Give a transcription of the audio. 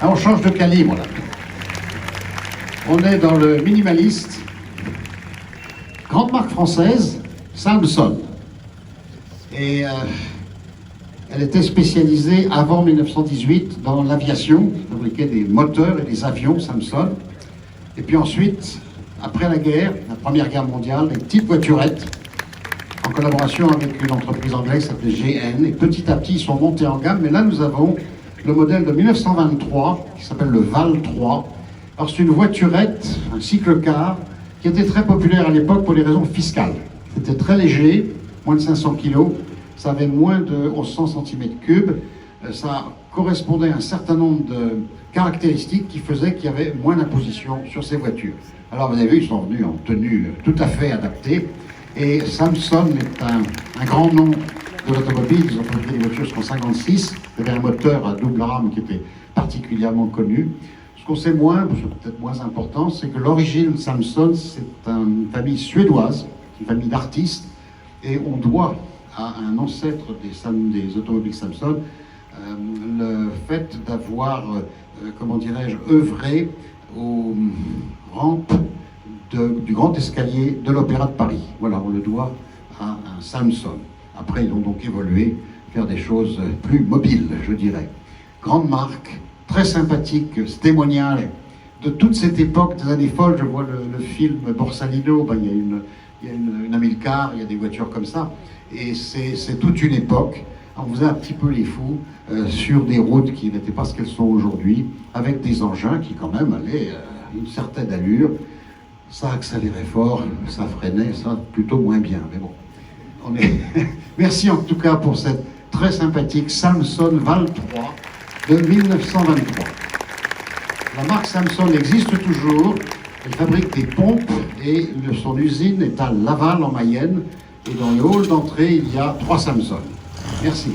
Ah, on change de calibre là. On est dans le minimaliste. Grande marque française, Samson. Et elle était spécialisée avant 1918 dans l'aviation. Elle fabriquait des moteurs et des avions Samson. Et puis ensuite, après la guerre, la Première Guerre mondiale, des petites voiturettes en collaboration avec une entreprise anglaise qui s'appelait GN. Et petit à petit, ils sont montés en gamme. Mais là, nous avons le modèle de 1923 qui s'appelle le Val 3. Alors c'est une voiturette, un cycle-car, qui était très populaire à l'époque pour des raisons fiscales. C'était très léger, moins de 500 kg, ça avait moins de 1100 cm3, ça correspondait à un certain nombre de caractéristiques qui faisaient qu'il y avait moins d'imposition sur ces voitures. Alors vous avez vu, ils sont venus en tenue tout à fait adaptée, et Samson est un grand nom de l'automobile. Ils ont fabriqué des voitures jusqu'en 56, il y avait un moteur à double rame qui était particulièrement connu. Ce qu'on sait moins, c'est peut-être moins important, c'est que l'origine Samson, c'est une famille suédoise, une famille d'artistes, et on doit à un ancêtre des automobiles Samson le fait d'avoir, comment dirais-je, œuvré aux rampes du grand escalier de l'Opéra de Paris. Voilà, on le doit à un Samson. Après, ils ont donc évolué, faire des choses plus mobiles, je dirais. Grande marque, très sympathique, ce témoignage de toute cette époque des années folles. Je vois le film Borsalino, ben, il y a une Amilcar, il y a des voitures comme ça, et c'est toute une époque. On faisait un petit peu les fous sur des routes qui n'étaient pas ce qu'elles sont aujourd'hui, avec des engins qui quand même allaient une certaine allure. Ça accélérait fort, ça freinait, ça plutôt moins bien, mais bon. Merci en tout cas pour cette très sympathique Samson Val 3 de 1923. La marque Samson existe toujours, elle fabrique des pompes et son usine est à Laval en Mayenne, et dans le hall d'entrée il y a 3 Samson. Merci.